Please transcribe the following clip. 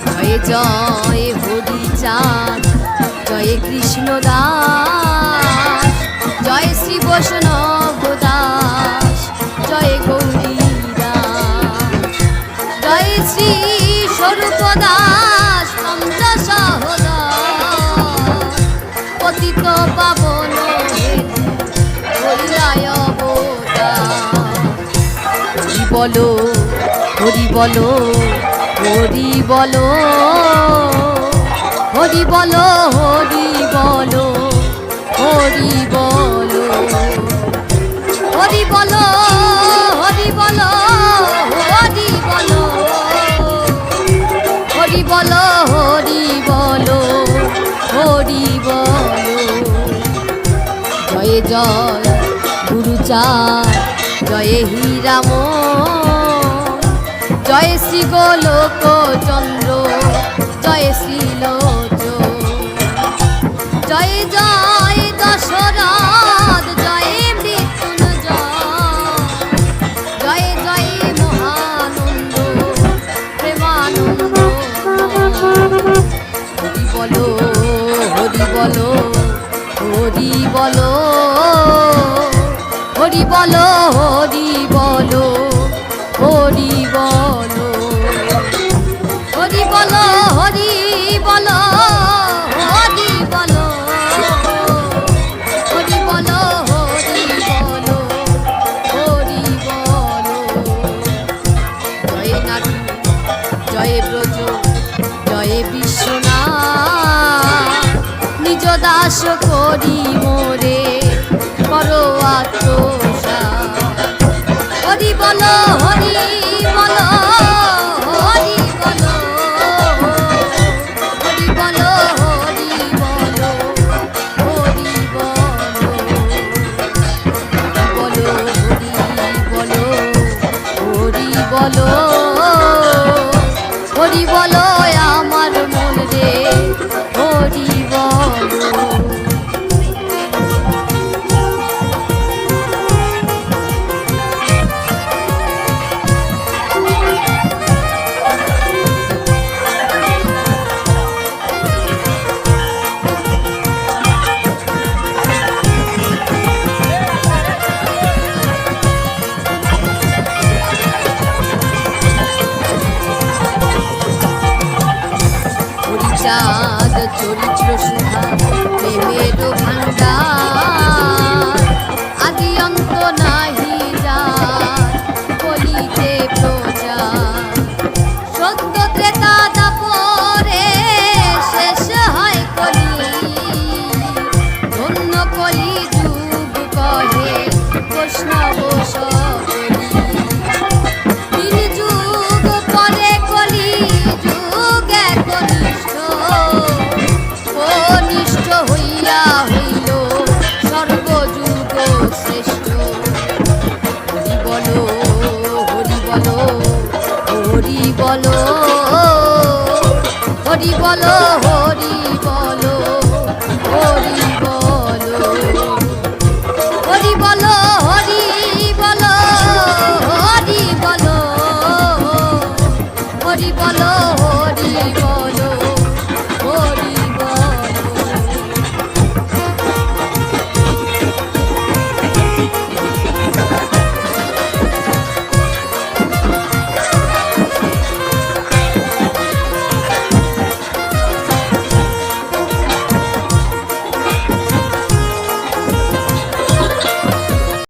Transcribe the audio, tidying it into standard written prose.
জয় জয় হরিচাঁদ, জয় কৃষ্ণ দাস, জয় শ্রী বৈষ্ণব দাস, জয় গৌরী দাস, জয় শ্রী স্বরূপ দাস পঞ্চসহদাস, পতিত পাবন হরিরায় অবতার। হরি বলো হরি বলো হরি বলো, হরি বলো হরি বলো, হরি বলো, হরি বলো হরি বলো, হরি বলো, হরি বলো হরি বলো, হরি বলো। জয় জয় গুরুচাঁদ, জয় হীরাম, জয় শ্রী গোলক চন্দ্র, জয় শ্রীলোচন, জয় জয় দশরথ, জয় মৃত্যুঞ্জয়, জয় জয় মহানন্দ প্রেমানন্দ। হরি বলো হরি বলো হরি বলো, হরি বলো হরি বলো, হরি বলো, হরি বলো হরি বলো, হরি বলো, হরি বলো হরি বলো, হরি বলো। জয় নাটু জয় ব্রজ, জয় বিশ্বনাথ, নিজ দাস করি মোরে করো আত্মসাৎ। হরি বলো হরি বলো, হরি বলো, হরি বলো হরি বলো, হরি বলো, বলো হরি বলো, হরি বলো, হরি বলো আমার মন রে, হরি বলো। চাঁদ চরিত্র সুধা প্রেমের ভান্ডার, আদি অন্ত নাহি যার কলিতে প্রচার। সত্য ত্রেতা দাপরে শেষ হয় কলি, ধন্য কলি যুগ কহে বৈষ্ণব সকলি। তিন যুগ পরে কলি যুগ একনিষ্ঠ, কনিষ্ঠ হইয়া হইল সর্বযুগ শ্রেষ্ঠ। হরি বলো হরি বলো হরি বলো, হরি বলো হরি বলো, হরি বলো, হরি বলো হরি বলো, হরি বলো, হরি বলো।